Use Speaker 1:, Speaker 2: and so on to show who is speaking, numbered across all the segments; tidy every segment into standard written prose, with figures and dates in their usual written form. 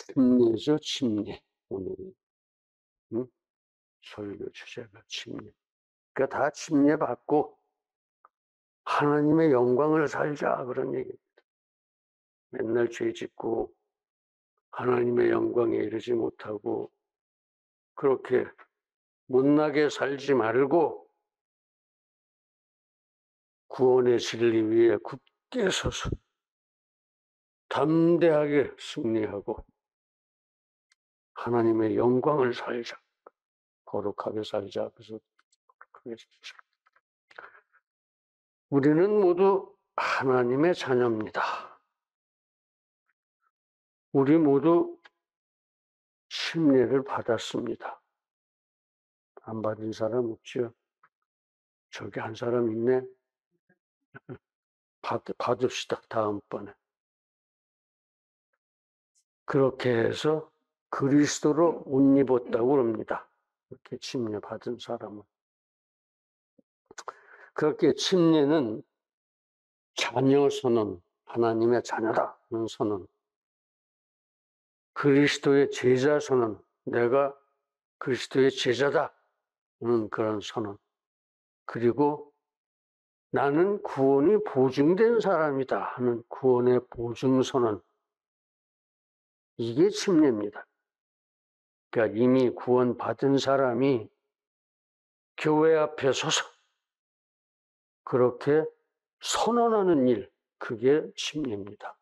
Speaker 1: 침례죠, 침례. 오늘은 설교 주제가 침례. 그러니까 다 침례 받고 하나님의 영광을 살자 그런 얘기입니다. 맨날 죄 짓고 하나님의 영광에 이르지 못하고 그렇게 못나게 살지 말고 구원의 진리 위에 굳게 서서 담대하게 승리하고 하나님의 영광을 살자. 거룩하게 살자. 그래서 거룩하게 살자. 우리는 모두 하나님의 자녀입니다. 우리 모두 침례를 받았습니다. 안 받은 사람 없죠? 저기 한 사람 있네. 받읍시다. 다음번에. 그렇게 해서 그리스도로 옷 입었다고 합니다. 이렇게 침례 받은 사람은. 그렇게 침례는 자녀 선언, 하나님의 자녀다는 선언. 그리스도의 제자 선언, 내가 그리스도의 제자다는 그런 선언. 그리고 나는 구원이 보증된 사람이다 하는 구원의 보증 선언. 이게 침례입니다. 그러니까 이미 구원받은 사람이 교회 앞에 서서 그렇게 선언하는 일, 그게 침례입니다.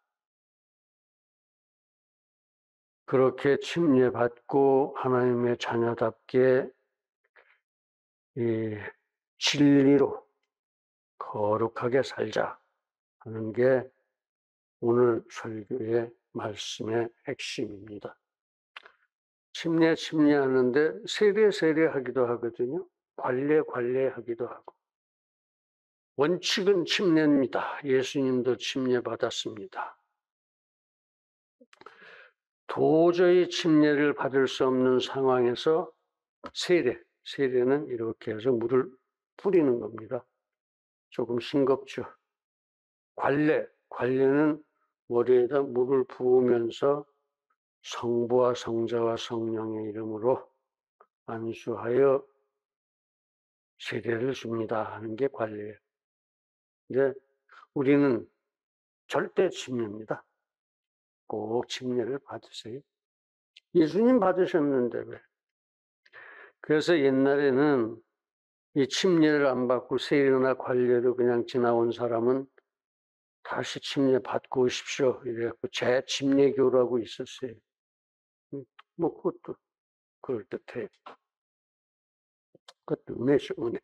Speaker 1: 그렇게 침례받고 하나님의 자녀답게 이 진리로 거룩하게 살자 하는 게 오늘 설교의 말씀의 핵심입니다. 침례하는데 세례하기도 하거든요. 관례하기도 하고. 원칙은 침례입니다. 예수님도 침례받았습니다. 도저히 침례를 받을 수 없는 상황에서 세례는 이렇게 해서 물을 뿌리는 겁니다. 조금 싱겁죠. 관례는 머리에다 물을 부으면서 성부와 성자와 성령의 이름으로 안수하여 세례를 줍니다 하는 게 관례예요. 근데 우리는 절대 침례입니다. 꼭 침례를 받으세요. 예수님 받으셨는데 왜? 그래서 옛날에는 이 침례를 안 받고 세례나 관례로 그냥 지나온 사람은 다시 침례 받고 오십시오. 이래갖고 재침례교라고 있었어요. 뭐 그것도 그럴듯해요. 그것도 은혜죠, 은혜.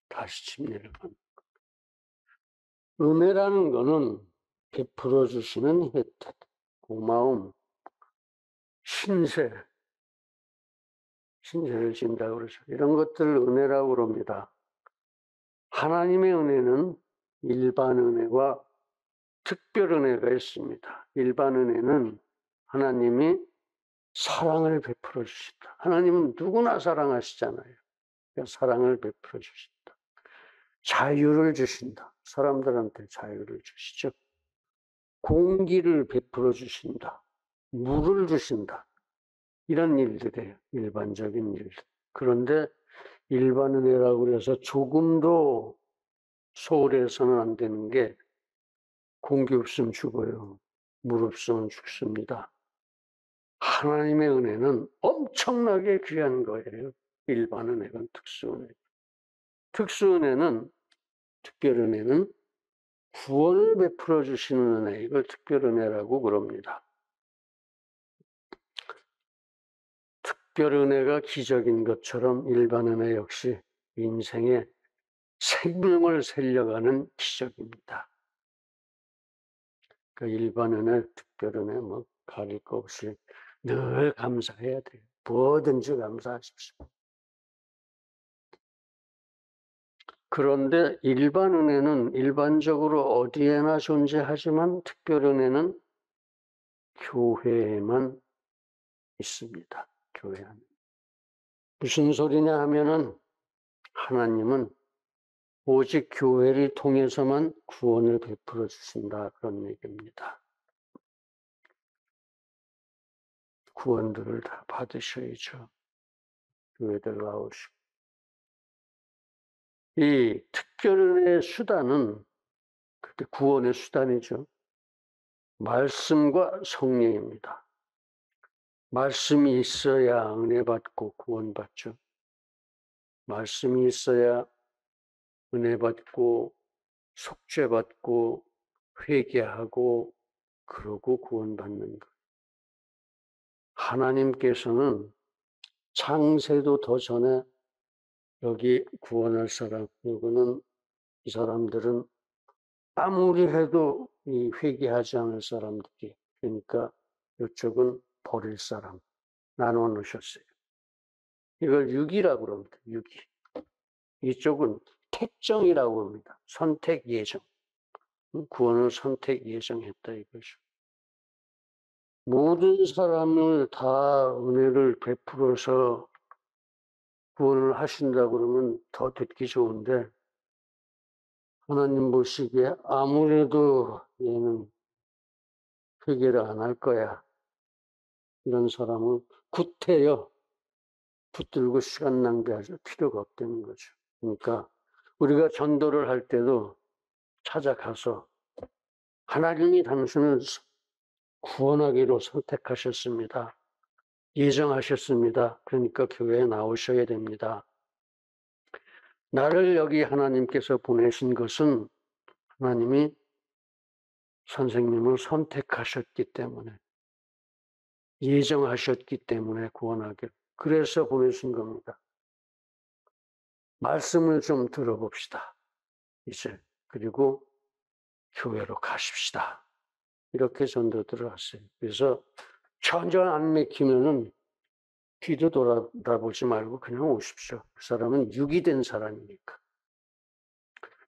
Speaker 1: 다시 침례를 받는 것. 은혜라는 거는 베풀어 주시는 혜택, 고마움, 신세를 진다고 그러죠. 이런 것들을 은혜라고 그럽니다. 하나님의 은혜는 일반 은혜와 특별 은혜가 있습니다. 일반 은혜는 하나님이 사랑을 베풀어 주신다. 하나님은 누구나 사랑하시잖아요. 그러니까 사랑을 베풀어 주신다. 자유를 주신다. 사람들한테 자유를 주시죠. 공기를 베풀어 주신다. 물을 주신다. 이런 일들이에요. 일반적인 일들. 그런데 일반 은혜라고 해서 조금도 소홀해서는 안 되는 게 공기 없으면 죽어요. 물 없으면 죽습니다. 하나님의 은혜는 엄청나게 귀한 거예요. 일반 은혜는 특수은혜. 특수은혜는, 특별은혜는 구원을 베풀어 주시는 은혜, 이걸 특별은혜라고 그럽니다. 특별은혜가 기적인 것처럼 일반 은혜 역시 인생에 생명을 살려가는 기적입니다. 그 일반 은혜, 특별은혜 뭐 가릴 거 없이 늘 감사해야 돼요. 뭐든지 감사하십시오. 그런데 일반 은혜는 일반적으로 어디에나 존재하지만 특별 은혜는 교회에만 있습니다. 교회 안에. 무슨 소리냐 하면은 하나님은 오직 교회를 통해서만 구원을 베풀어 주신다 그런 얘기입니다. 구원들을 다 받으셔야죠. 교회들 나오시고. 이 특별의 수단은 그때 구원의 수단이죠. 말씀과 성령입니다. 말씀이 있어야 은혜 받고 구원 받죠. 말씀이 있어야 은혜 받고 속죄 받고 회개하고 그러고 구원 받는 것. 하나님께서는 창세도 더 전에 여기 구원할 사람, 누구는 이 사람들은 아무리 해도 이 회개하지 않을 사람들이, 그러니까 이쪽은 버릴 사람 나눠 놓으셨어요. 이걸 육이라고 그럽니다. 육이. 이쪽은 택정이라고 합니다. 선택 예정. 구원을 선택 예정했다 이거죠. 모든 사람을 다 은혜를 베풀어서 구원을 하신다 그러면 더 듣기 좋은데 하나님 보시기에 아무래도 얘는 회개를 안 할 거야. 이런 사람은 구태여 붙들고 시간 낭비할 필요가 없다는 거죠. 그러니까 우리가 전도를 할 때도 찾아가서 하나님이 당신을 구원하기로 선택하셨습니다. 예정하셨습니다. 그러니까 교회에 나오셔야 됩니다. 나를 여기 하나님께서 보내신 것은 하나님이 선생님을 선택하셨기 때문에 예정하셨기 때문에 구원하기를 그래서 보내신 겁니다. 말씀을 좀 들어봅시다. 이제 그리고 교회로 가십시다. 이렇게 전도들을 하세요. 그래서 전혀 안 맥히면은 뒤도 돌아보지 말고 그냥 오십시오. 그 사람은 육이 된 사람이니까.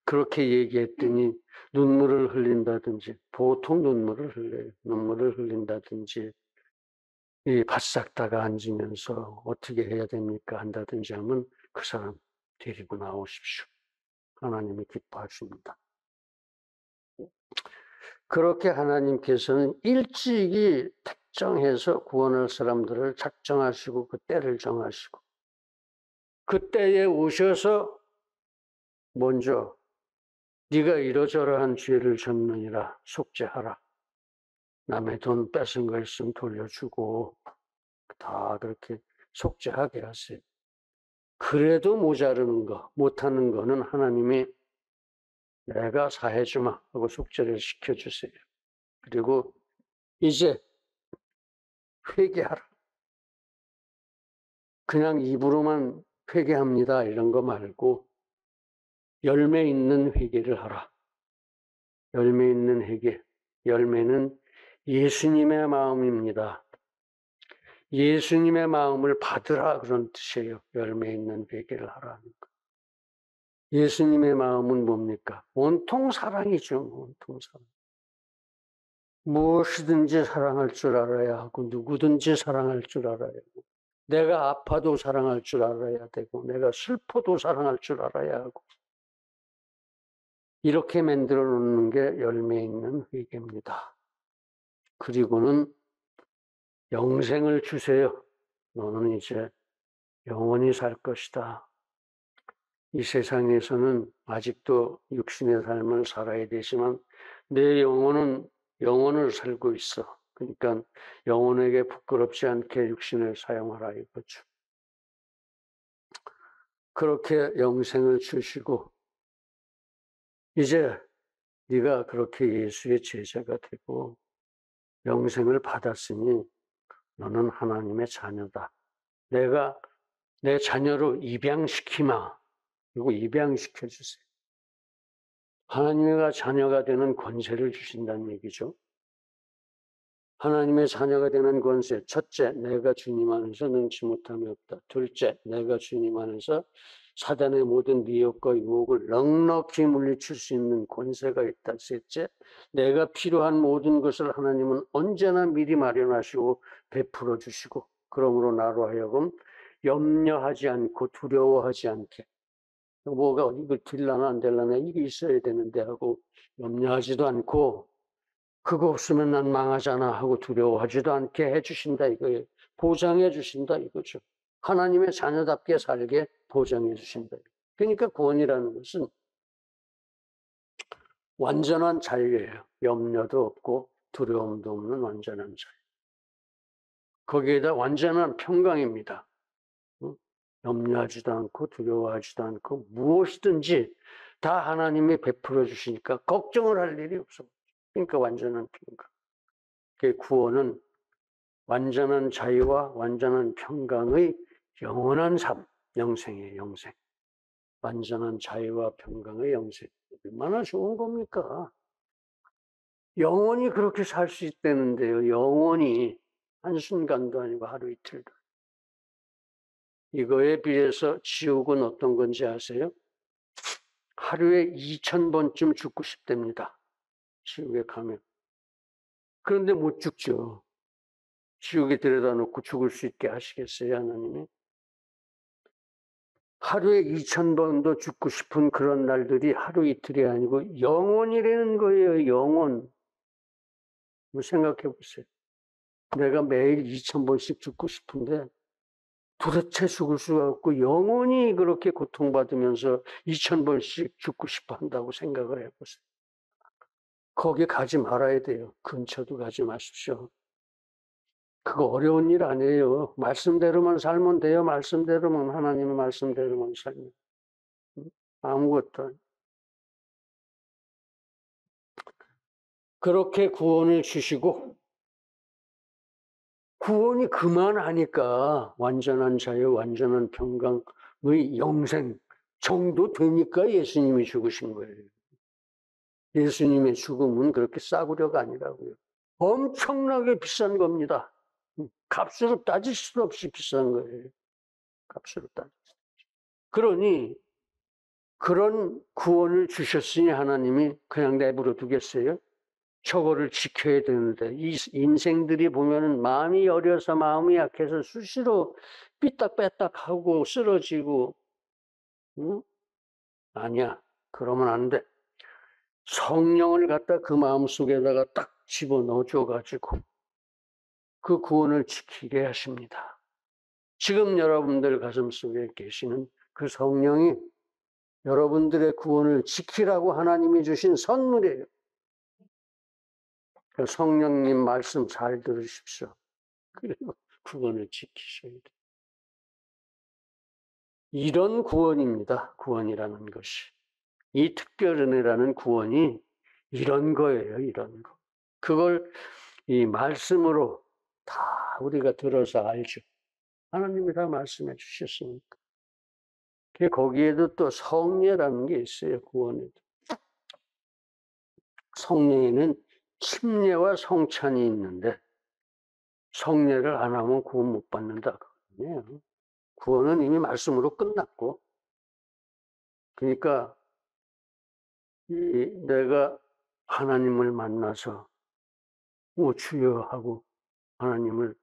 Speaker 1: 그렇게 얘기했더니 눈물을 흘린다든지 보통 눈물을 흘려요. 눈물을 흘린다든지 이 바싹다가 앉으면서 어떻게 해야 됩니까? 한다든지 하면 그 사람 데리고 나오십시오. 하나님이 기뻐하십니다. 그렇게 하나님께서는 일찍이 특정해서 구원할 사람들을 작정하시고 그 때를 정하시고 그 때에 오셔서 먼저 네가 이러저러한 죄를 졌느니라 속죄하라. 남의 돈 뺏은 거 있으면 돌려주고 다 그렇게 속죄하게 하세요. 그래도 모자르는 거, 못하는 거는 하나님이 내가 사해주마 하고 속죄를 시켜주세요. 그리고 이제 회개하라. 그냥 입으로만 회개합니다 이런 거 말고 열매 있는 회개를 하라. 열매 있는 회개. 열매는 예수님의 마음입니다. 예수님의 마음을 받으라 그런 뜻이에요. 열매 있는 회개를 하라는 거. 예수님의 마음은 뭡니까? 온통 사랑이죠. 온통 사랑. 무엇이든지 사랑할 줄 알아야 하고 누구든지 사랑할 줄 알아야 하고 내가 아파도 사랑할 줄 알아야 되고 내가 슬퍼도 사랑할 줄 알아야 하고 이렇게 만들어 놓는 게 열매 있는 회개입니다. 그리고는 영생을 주세요. 너는 이제 영원히 살 것이다. 이 세상에서는 아직도 육신의 삶을 살아야 되지만 내 영혼은 영혼을 살고 있어. 그러니까 영혼에게 부끄럽지 않게 육신을 사용하라 이거죠. 그렇게 영생을 주시고 이제 네가 그렇게 예수의 제자가 되고 영생을 받았으니 너는 하나님의 자녀다. 내가 내 자녀로 입양시키마. 그리고 입양시켜 주세요. 하나님의 자녀가 되는 권세를 주신다는 얘기죠. 하나님의 자녀가 되는 권세. 첫째, 내가 주님 안에서 능치 못함이 없다. 둘째, 내가 주님 안에서 사단의 모든 미혹과 유혹을 넉넉히 물리칠 수 있는 권세가 있다. 셋째, 내가 필요한 모든 것을 하나님은 언제나 미리 마련하시고 베풀어 주시고 그러므로 나로 하여금 염려하지 않고 두려워하지 않게 뭐가 이걸 될라나 안 될라나 이게 있어야 되는데 하고 염려하지도 않고 그거 없으면 난 망하잖아 하고 두려워하지도 않게 해주신다 이거예요. 보장해 주신다 이거죠. 하나님의 자녀답게 살게 보장해 주신다. 그러니까 구원이라는 것은 완전한 자유예요. 염려도 없고 두려움도 없는 완전한 자유. 거기에다 완전한 평강입니다. 염려하지도 않고 두려워하지도 않고 무엇이든지 다 하나님이 베풀어 주시니까 걱정을 할 일이 없어. 그러니까 완전한 평강. 그 구원은 완전한 자유와 완전한 평강의 영원한 삶, 영생이에요, 영생. 완전한 자유와 평강의 영생. 얼마나 좋은 겁니까? 영원히 그렇게 살 수 있다는데요. 영원히 한순간도 아니고 하루 이틀도. 이거에 비해서 지옥은 어떤 건지 아세요? 하루에 2000번쯤 죽고 싶답니다. 지옥에 가면. 그런데 못 죽죠. 지옥에 들여다 놓고 죽을 수 있게 하시겠어요, 하나님이? 하루에 2000번도 죽고 싶은 그런 날들이 하루 이틀이 아니고 영원이라는 거예요, 영원. 생각해 보세요. 내가 매일 2000번씩 죽고 싶은데 도대체 죽을 수가 없고 영원히 그렇게 고통받으면서 2000번씩 죽고 싶어 한다고 생각을 해보세요. 거기 가지 말아야 돼요. 근처도 가지 마십시오. 그거 어려운 일 아니에요. 말씀대로만 살면 돼요. 말씀대로만, 하나님의 말씀대로만 살면. 아무것도 아니에요. 그렇게 구원을 주시고 구원이 그만하니까 완전한 자유, 완전한 평강의 영생 정도 되니까 예수님이 죽으신 거예요. 예수님의 죽음은 그렇게 싸구려가 아니라고요. 엄청나게 비싼 겁니다. 값으로 따질 수 없이 비싼 거예요. 값으로 따질 수 없이. 그러니 그런 구원을 주셨으니 하나님이 그냥 내버려 두겠어요? 저거를 지켜야 되는데 이 인생들이 보면은 마음이 어려서 마음이 약해서 수시로 삐딱빼딱하고 쓰러지고 응? 아니야. 그러면 안 돼. 성령을 갖다 그 마음속에다가 딱 집어넣어 줘가지고 그 구원을 지키게 하십니다. 지금 여러분들 가슴속에 계시는 그 성령이 여러분들의 구원을 지키라고 하나님이 주신 선물이에요. 성령님 말씀 잘 들으십시오. 그리고 구원을 지키셔야 돼요. 이런 구원입니다. 구원이라는 것이. 이 특별 은혜라는 구원이 이런 거예요. 이런 거. 그걸 이 말씀으로 다 우리가 들어서 알죠. 하나님이 다 말씀해 주셨으니까. 거기에도 또 성례라는 게 있어요. 구원에도. 성례에는 침례와 성찬이 있는데 성례를 안 하면 구원 못 받는다. 그거예요. 구원은 이미 말씀으로 끝났고 그러니까 내가 하나님을 만나서 오 주여 하고 하나님을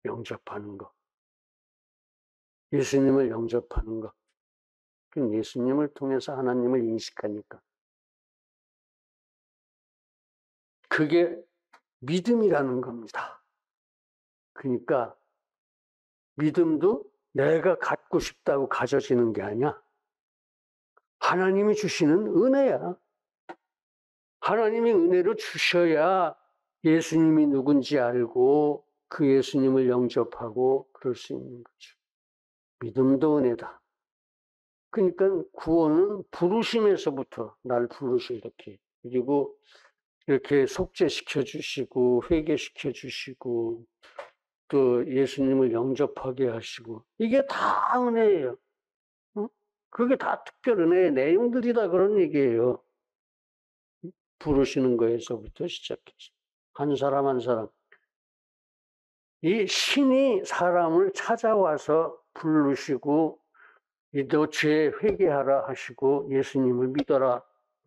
Speaker 1: 영접하는 것, 예수님을 영접하는 것, 예수님을 통해서 하나님을 인식하니까 그게 믿음이라는 겁니다. 그러니까 믿음도 내가 갖고 싶다고 가져지는 게 아니야. 하나님이 주시는 은혜야. 하나님이 은혜로 주셔야 예수님이 누군지 알고 그 예수님을 영접하고 그럴 수 있는 거죠. 믿음도 은혜다. 그러니까 구원은 부르심에서부터 날 부르셔 이렇게. 그리고 이렇게 속죄시켜 주시고 회개시켜 주시고 또 예수님을 영접하게 하시고 이게 다 은혜예요. 응? 그게 다 특별 은혜의 내용들이다 그런 얘기예요. 부르시는 거에서부터 시작해서 한 사람 한 사람 이 신이 사람을 찾아와서 부르시고 너 죄 회개하라 하시고 예수님을 믿어라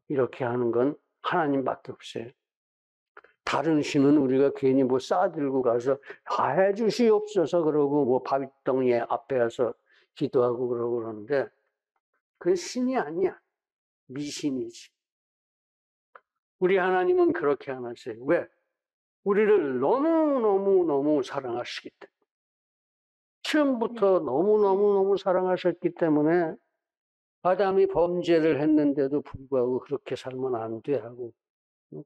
Speaker 1: 이렇게 하는 건 하나님밖에 없어요. 다른 신은 우리가 괜히 뭐 싸들고 가서 해주시옵소서 그러고 뭐 바위덩이 앞에 가서 기도하고 그러고 그러는데 그건 신이 아니야. 미신이지. 우리 하나님은 그렇게 안 하세요. 왜? 우리를 너무너무 사랑하시기 때문에. 처음부터 너무너무너무 사랑하셨기 때문에 아담이 범죄를 했는데도 불구하고 그렇게 살면 안 돼 하고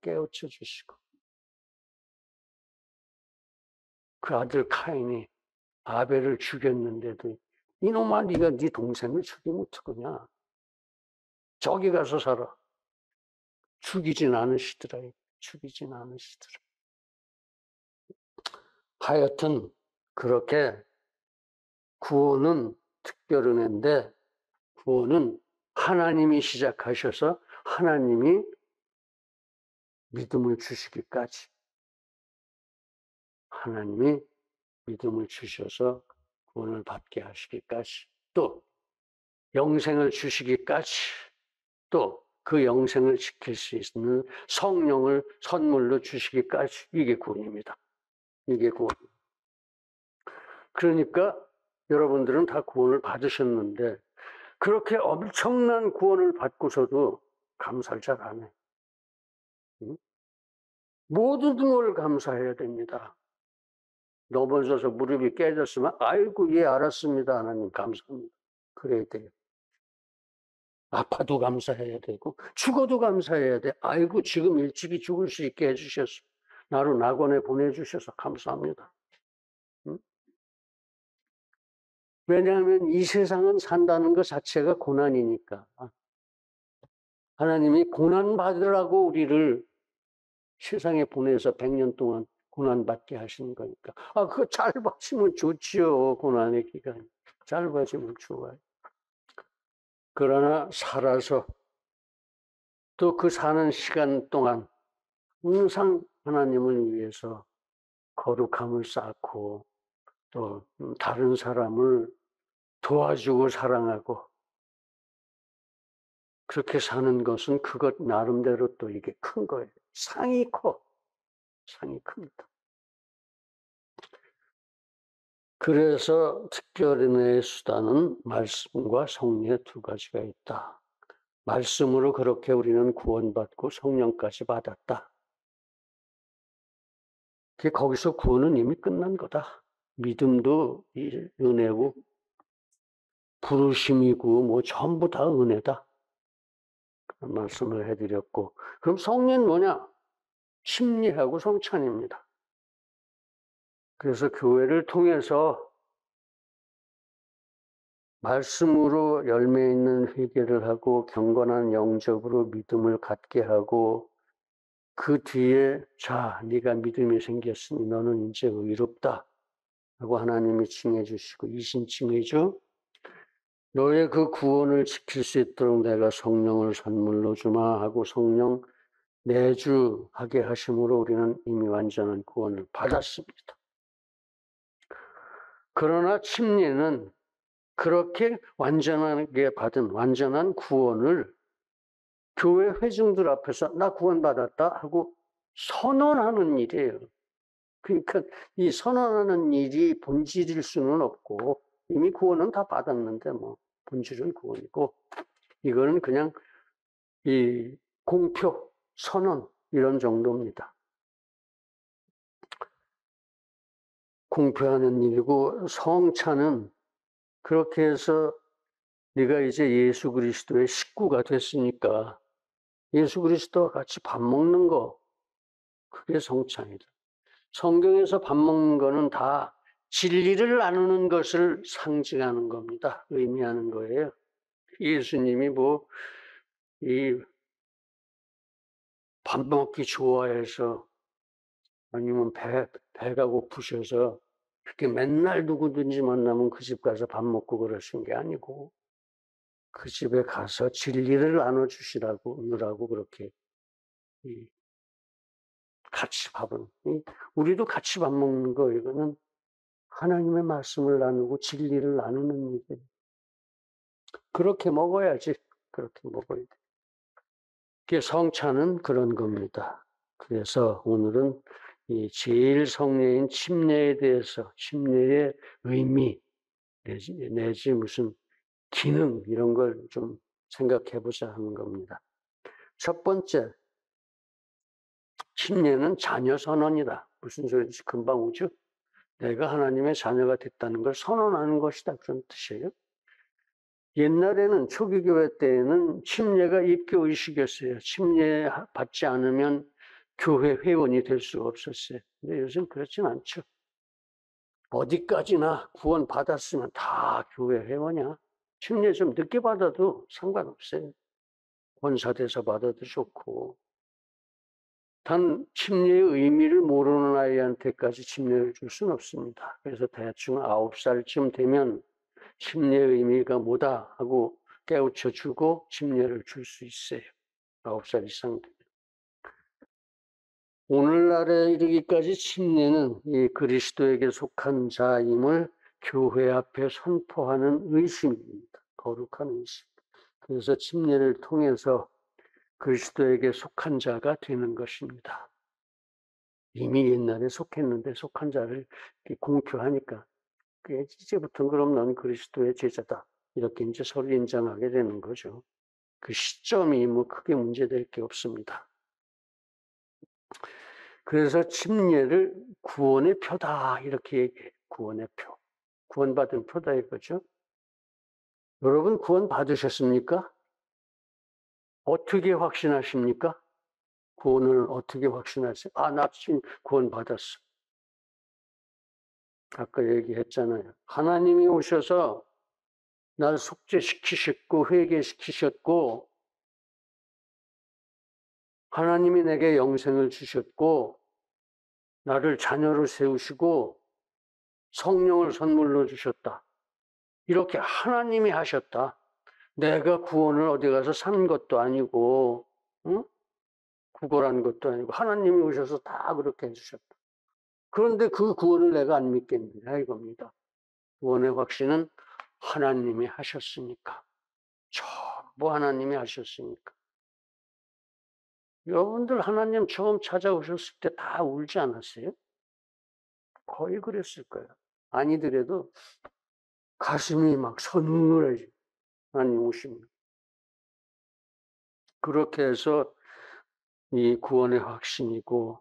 Speaker 1: 깨우쳐 주시고, 그 아들 카인이 아벨을 죽였는데도 이놈아, 네가 네 동생을 죽이면 어떡하냐, 저기 가서 살아. 죽이진 않으시더라. 죽이진 않으시더라. 하여튼 그렇게 구원은 특별 은혜인데, 구원은 하나님이 시작하셔서 하나님이 믿음을 주시기까지, 하나님이 믿음을 주셔서 구원을 받게 하시기까지, 또 영생을 주시기까지, 또 그 영생을 지킬 수 있는 성령을 선물로 주시기까지, 이게 구원입니다. 이게 구원. 그러니까 여러분들은 다 구원을 받으셨는데 그렇게 엄청난 구원을 받고서도 감사를 잘 안 해. 응? 모든 걸 감사해야 됩니다. 넘어져서 무릎이 깨졌으면 아이고 예 알았습니다 하나님 감사합니다. 그래야 돼요. 아파도 감사해야 되고 죽어도 감사해야 돼. 아이고 지금 일찍이 죽을 수 있게 해주셔서 나를 낙원에 보내주셔서 감사합니다. 응? 왜냐하면 이 세상은 산다는 것 자체가 고난이니까. 하나님이 고난 받으라고 우리를 세상에 보내서 100년 동안 고난받게 하시는 거니까. 그거 짧아지면 좋지요. 고난의 기간이 짧아지면 좋아요. 그러나 살아서 또 그 사는 시간 동안 항상 하나님을 위해서 거룩함을 쌓고 또 다른 사람을 도와주고 사랑하고 그렇게 사는 것은 그것 나름대로 또 이게 큰 거예요. 상이 커. 상이 큽니다. 그래서 특별은혜의 수단은 말씀과 성령의 두 가지가 있다. 말씀으로 그렇게 우리는 구원받고 성령까지 받았다. 거기서 구원은 이미 끝난 거다. 믿음도 은혜고 부르심이고 뭐 전부 다 은혜다. 그런 말씀을 해드렸고, 그럼 성령은 뭐냐? 심리하고 성찬입니다. 그래서 교회를 통해서 말씀으로 열매 있는 회개를 하고 경건한 영접으로 믿음을 갖게 하고 그 뒤에 자 네가 믿음이 생겼으니 너는 이제 의롭다 하고 하나님이 칭해 주시고 이신칭의죠. 너의 그 구원을 지킬 수 있도록 내가 성령을 선물로 주마 하고 성령 내주하게 하심으로 우리는 이미 완전한 구원을 받았습니다. 그러나 침례는 그렇게 완전하게 받은 완전한 구원을 교회 회중들 앞에서 나 구원받았다 하고 선언하는 일이에요. 그러니까 이 선언하는 일이 본질일 수는 없고 이미 구원은 다 받았는데 뭐 본질은 구원이고 이거는 그냥 이 공표, 선언 이런 정도입니다. 공표하는 일이고 성찬은 그렇게 해서 네가 이제 예수 그리스도의 식구가 됐으니까 예수 그리스도와 같이 밥 먹는 거 그게 성찬이다. 성경에서 밥 먹는 거는 다 진리를 나누는 것을 상징하는 겁니다. 의미하는 거예요. 예수님이 밥 먹기 좋아해서 아니면 배가 고프셔서 그렇게 맨날 누구든지 만나면 그 집 가서 밥 먹고 그러신 게 아니고 그 집에 가서 진리를 나눠주시라고 오느라고 그렇게 같이 밥은 우리도 같이 밥 먹는 거 이거는 하나님의 말씀을 나누고 진리를 나누는 일이에요. 그렇게 먹어야지. 그렇게 먹어야 돼. 그게 성찬은 그런 겁니다. 그래서 오늘은 이 제일 성례인 침례에 대해서 침례의 의미 내지 무슨 기능 이런 걸 좀 생각해 보자 하는 겁니다. 첫 번째, 침례는 자녀 선언이다. 무슨 소리인지 금방 오죠? 내가 하나님의 자녀가 됐다는 걸 선언하는 것이다. 그런 뜻이에요. 옛날에는 초기교회 때에는 침례가 입교의식이었어요. 침례 받지 않으면 교회 회원이 될 수가 없었어요. 근데 요즘 그렇진 않죠. 어디까지나 구원 받았으면 다 교회 회원이야. 침례 좀 늦게 받아도 상관없어요. 권사돼서 받아도 좋고. 단 침례의 의미를 모르는 아이한테까지 침례를 줄 수는 없습니다. 그래서 대충 9살쯤 되면 침례의 의미가 뭐다 하고 깨우쳐주고 침례를 줄 수 있어요. 9살 이상 되면. 오늘날에 이르기까지 침례는 이 그리스도에게 속한 자임을 교회 앞에 선포하는 의심입니다. 거룩한 의심. 그래서 침례를 통해서 그리스도에게 속한 자가 되는 것입니다. 이미 옛날에 속했는데 속한 자를 공표하니까 이제부터 그럼 넌 그리스도의 제자다. 이렇게 이제 서로 인정하게 되는 거죠. 그 시점이 뭐 크게 문제될 게 없습니다. 그래서 침례를 구원의 표다 이렇게 얘기해요. 구원의 표. 구원받은 표다 이거죠. 여러분 구원 받으셨습니까? 어떻게 확신하십니까? 구원을 어떻게 확신하세요? 나 지금 구원 받았어. 아까 얘기했잖아요. 하나님이 오셔서 날 속죄시키셨고 회개시키셨고 하나님이 내게 영생을 주셨고 나를 자녀로 세우시고 성령을 선물로 주셨다. 이렇게 하나님이 하셨다. 내가 구원을 어디 가서 산 것도 아니고 응? 구걸한 것도 아니고 하나님이 오셔서 다 그렇게 해주셨다. 그런데 그 구원을 내가 안 믿겠느냐 이겁니다. 구원의 확신은 하나님이 하셨으니까. 전부 하나님이 하셨으니까. 여러분들 하나님 처음 찾아오셨을 때 다 울지 않았어요? 거의 그랬을 거예요. 아니더라도 가슴이 막 서늘해지. 하나님 오시면. 그렇게 해서 이 구원의 확신이고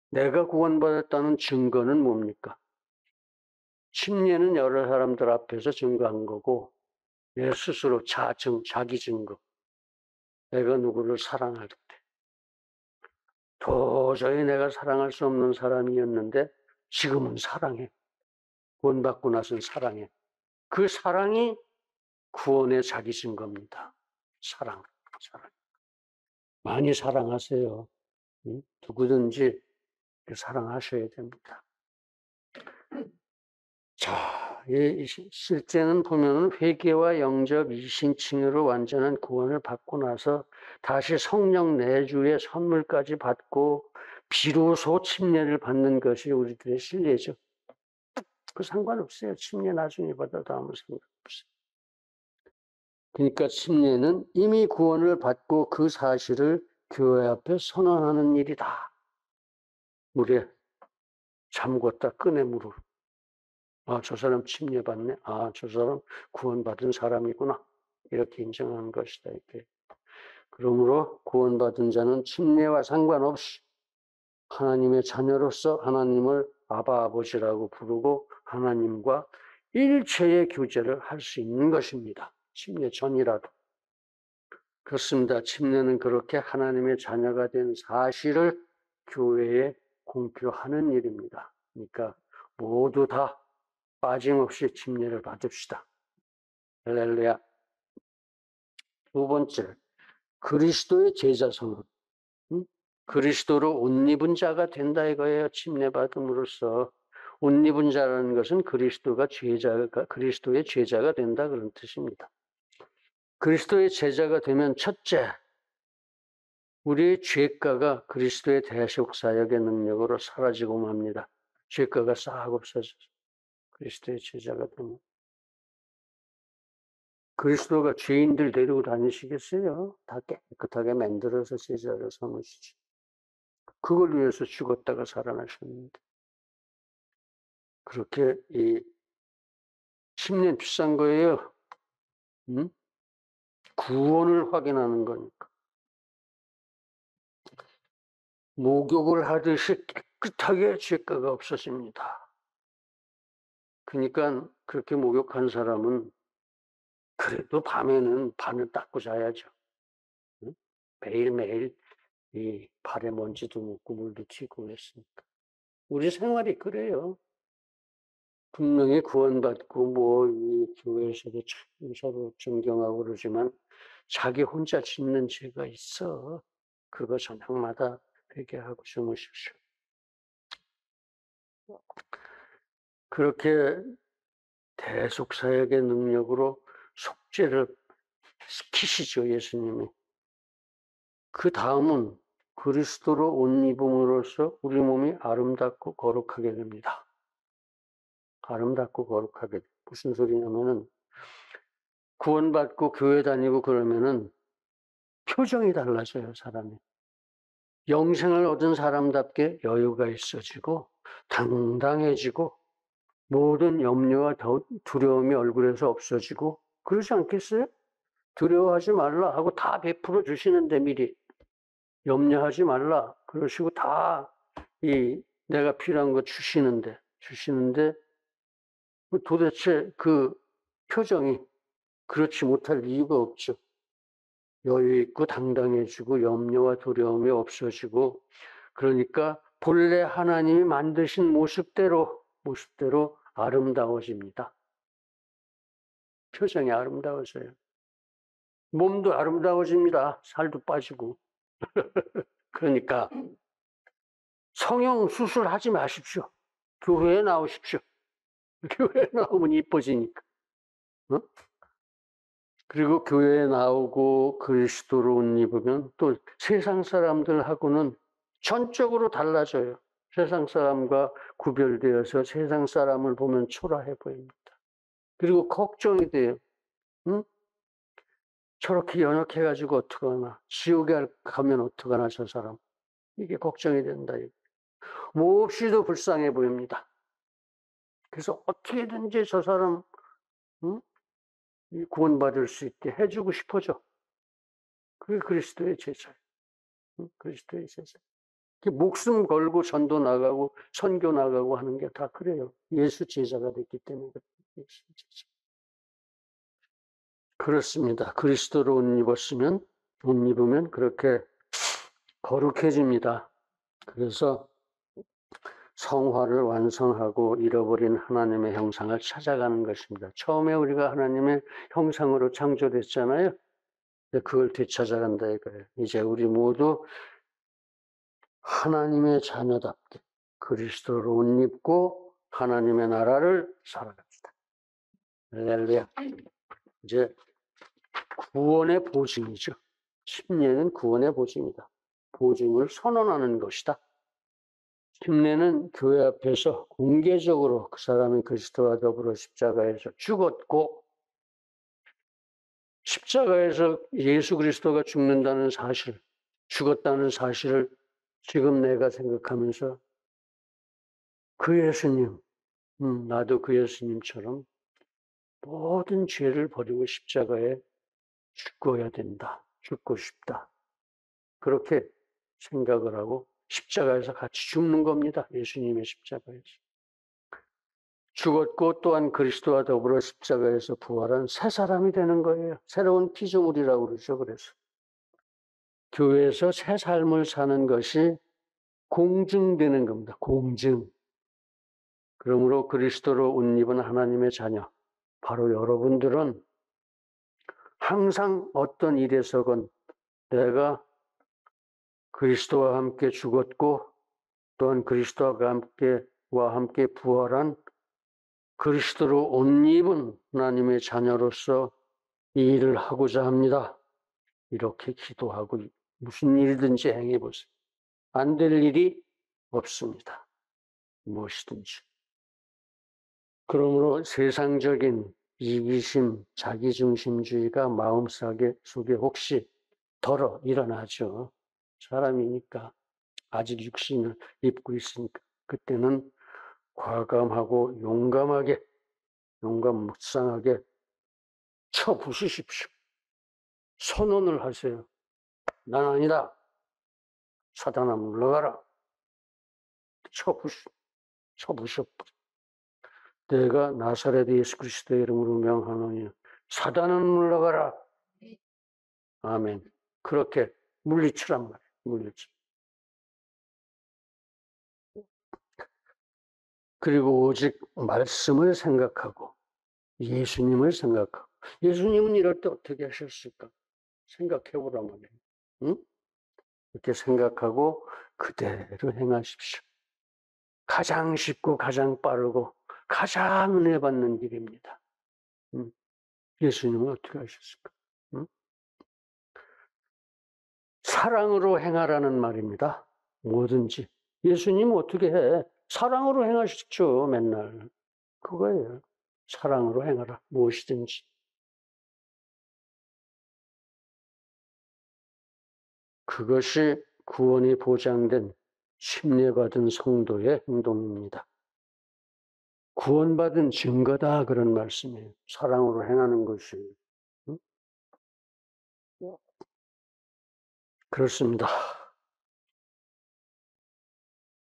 Speaker 1: 내가 구원받았다는 증거는 뭡니까? 침례는 여러 사람들 앞에서 증거한 거고 내 스스로 자기 증거. 내가 누구를 사랑할 때 도저히 내가 사랑할 수 없는 사람이었는데 지금은 사랑해. 구원받고 나서는 사랑해. 그 사랑이 구원의 자기 증거입니다. 사랑. 많이 사랑하세요. 누구든지 사랑하셔야 됩니다. 자, 실제는 보면은 회개와 영접, 이신칭의로 완전한 구원을 받고 나서 다시 성령 내주의 선물까지 받고 비로소 침례를 받는 것이 우리들의 신뢰죠. 그 상관없어요. 침례 나중에 받아도 아무 상관없어요. 그러니까 침례는 이미 구원을 받고 그 사실을 교회 앞에 선언하는 일이다. 물에 잠궜다 꺼내 물을. 저 사람 침례받네. 저 사람 구원받은 사람이구나. 이렇게 인정하는 것이다. 이렇게. 그러므로 구원받은 자는 침례와 상관없이 하나님의 자녀로서 하나님을 아바 아버지라고 부르고 하나님과 일체의 교제를 할 수 있는 것입니다. 침례 전이라도. 그렇습니다. 침례는 그렇게 하나님의 자녀가 된 사실을 교회에 공표하는 일입니다. 그러니까 모두 다 빠짐없이 침례를 받읍시다. 할렐루야. 두 번째, 그리스도의 제자 선언. 그리스도로 옷 입은 자가 된다 이거예요. 침례 받음으로써 옷 입은 자라는 것은 그리스도의 제자가 된다 그런 뜻입니다. 그리스도의 제자가 되면 첫째, 우리의 죄가가 그리스도의 대속 사역의 능력으로 사라지고 맙니다. 죄가가 싹 없어져서 그리스도의 제자가 되면. 그리스도가 죄인들 데리고 다니시겠어요? 다 깨끗하게 만들어서 제자를 삼으시지. 그걸 위해서 죽었다가 살아나셨는데. 그렇게 이 10년 비싼 거예요. 구원을 확인하는 거니까. 목욕을 하듯이 깨끗하게 죄가가 없어집니다. 그러니까 그렇게 목욕한 사람은 그래도 밤에는 발을 닦고 자야죠. 응? 매일매일 이 발에 먼지도 묻고 물도 튀고 그랬으니까. 우리 생활이 그래요. 분명히 구원받고 뭐 이 교회에서도 참 서로 존경하고 그러지만 자기 혼자 짓는 죄가 있어. 그거 저녁마다 회개하고 주무십시오. 그렇게 대속사역의 능력으로 속죄를 시키시죠, 예수님이. 그 다음은 그리스도로 옷 입음으로써 우리 몸이 아름답고 거룩하게 됩니다. 아름답고 거룩하게. 무슨 소리냐면은 구원받고 교회 다니고 그러면은 표정이 달라져요, 사람이. 영생을 얻은 사람답게 여유가 있어지고 당당해지고 모든 염려와 두려움이 얼굴에서 없어지고 그러지 않겠어요? 두려워하지 말라 하고 다 베풀어 주시는데 미리 염려하지 말라 그러시고 다 내가 필요한 거 주시는데 도대체 그 표정이 그렇지 못할 이유가 없죠. 여유 있고 당당해지고 염려와 두려움이 없어지고 그러니까 본래 하나님이 만드신 모습대로 아름다워집니다. 표정이 아름다워져요. 몸도 아름다워집니다. 살도 빠지고. 그러니까 성형 수술하지 마십시오. 교회에 나오십시오. 교회에 나오면 이뻐지니까. 어? 그리고 교회에 나오고 그리스도로 옷 입으면 또 세상 사람들하고는 전적으로 달라져요. 세상 사람과 구별되어서 세상 사람을 보면 초라해 보입니다. 그리고 걱정이 돼요. 응? 저렇게 연약해가지고 어떡하나. 지옥에 가면 어떡하나 저 사람. 이게 걱정이 된다. 몹시도 불쌍해 보입니다. 그래서 어떻게든지 저 사람 응? 구원받을 수 있게 해주고 싶어져. 그게 그리스도의 제자예요. 응? 그리스도의 제자. 목숨 걸고 전도 나가고 선교 나가고 하는 게 다 그래요. 예수 제자가 됐기 때문에 예수 제자. 그렇습니다. 그리스도로 옷 입으면 그렇게 거룩해집니다. 그래서 성화를 완성하고 잃어버린 하나님의 형상을 찾아가는 것입니다. 처음에 우리가 하나님의 형상으로 창조됐잖아요. 그걸 되찾아간다 이거예요. 이제 우리 모두 하나님의 자녀답게 그리스도로 옷 입고 하나님의 나라를 살아갑시다. 할렐루야. 이제 구원의 보증이죠. 침례는 구원의 보증이다. 보증을 선언하는 것이다. 침례는 교회 앞에서 공개적으로 그 사람이 그리스도와 더불어 십자가에서 죽었고 십자가에서 예수 그리스도가 죽는다는 사실, 죽었다는 사실을 지금 내가 생각하면서 그 예수님, 나도 그 예수님처럼 모든 죄를 버리고 십자가에 죽어야 된다. 죽고 싶다. 그렇게 생각을 하고 십자가에서 같이 죽는 겁니다. 예수님의 십자가에서. 죽었고 또한 그리스도와 더불어 십자가에서 부활한 새 사람이 되는 거예요. 새로운 피조물이라고 그러죠. 그래서 교회에서 새 삶을 사는 것이 공증되는 겁니다. 공증. 그러므로 그리스도로 옷 입은 하나님의 자녀, 바로 여러분들은 항상 어떤 일에서건 내가 그리스도와 함께 죽었고 또한 그리스도와 함께 부활한 그리스도로 옷 입은 하나님의 자녀로서 이 일을 하고자 합니다. 이렇게 기도하고 무슨 일이든지 행해보세요. 안 될 일이 없습니다. 무엇이든지. 그러므로 세상적인 이기심, 자기중심주의가 마음속에 혹시 덜어 일어나죠. 사람이니까 아직 육신을 입고 있으니까 그때는 과감하고 용감무쌍하게 쳐부수십시오. 선언을 하세요. 난 아니다. 사단아 물러가라. 쳐부셔. 내가 나사렛 예수 그리스도의 이름으로 명하노니 사단은 물러가라. 아멘. 그렇게 물리치란 말이에요. 물리치. 그리고 오직 말씀을 생각하고 예수님을 생각하고, 예수님은 이럴 때 어떻게 하셨을까? 생각해 보란 말이에요. 응? 이렇게 생각하고 그대로 행하십시오. 가장 쉽고 가장 빠르고 가장 은혜 받는 길입니다. 예수님은 어떻게 하셨을까? 사랑으로 행하라는 말입니다. 뭐든지. 예수님은 어떻게 해? 사랑으로 행하시죠, 맨날. 그거예요. 사랑으로 행하라. 무엇이든지. 그것이 구원이 보장된 침례받은 성도의 행동입니다. 구원받은 증거다, 그런 말씀이에요. 사랑으로 행하는 것이. 그렇습니다.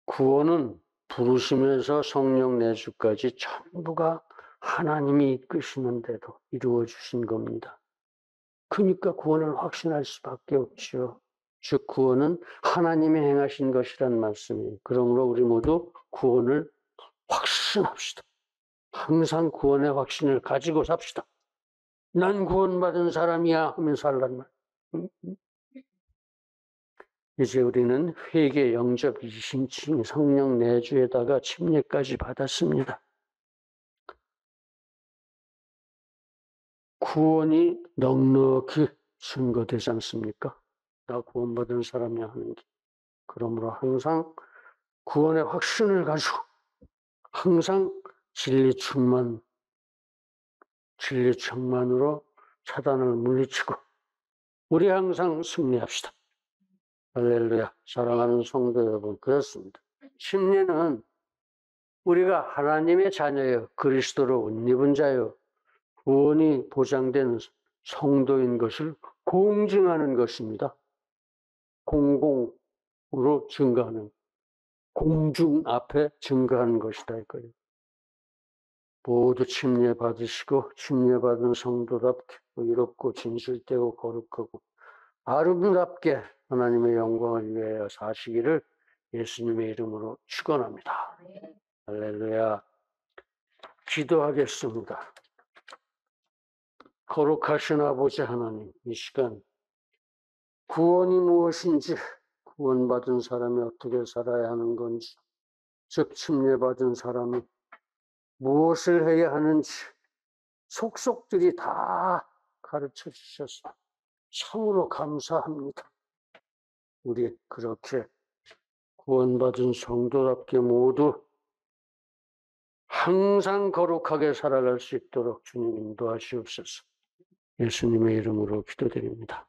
Speaker 1: 구원은 부르심에서 성령 내주까지 전부가 하나님이 이끄시는데도 이루어 주신 겁니다. 그러니까 구원을 확신할 수밖에 없죠. 즉 구원은 하나님이 행하신 것이란 말씀이에요. 그러므로 우리 모두 구원을 확신합시다. 항상 구원의 확신을 가지고 삽시다. 난 구원받은 사람이야 하면 살란 말. 이제 우리는 회개, 영접, 이심칭, 성령 내주에다가 침례까지 받았습니다. 구원이 넉넉히 증거되지 않습니까? 나 구원받은 사람이야 하는 게. 그러므로 항상 구원의 확신을 가지고 항상 진리 충만으로 사단을 물리치고 우리 항상 승리합시다. 할렐루야. 사랑하는 성도 여러분, 그렇습니다. 침례는 우리가 하나님의 자녀여 그리스도로 옷 입은 자여 구원이 보장된 성도인 것을 공증하는 것입니다. 공공으로 증거하는, 공중 앞에 증거하는 것이다 이거예요. 모두 침례 받으시고 침례 받은 성도답게 의롭고 진실되고 거룩하고 아름답게 하나님의 영광을 위하여 사시기를 예수님의 이름으로 축원합니다. 할렐루야. 기도하겠습니다. 거룩하신 아버지 하나님, 이 시간 구원이 무엇인지, 구원받은 사람이 어떻게 살아야 하는 건지, 즉 침례받은 사람이 무엇을 해야 하는지 속속들이 다 가르쳐 주셔서 참으로 감사합니다. 우리 그렇게 구원받은 성도답게 모두 항상 거룩하게 살아갈 수 있도록 주님 인도하시옵소서. 예수님의 이름으로 기도드립니다.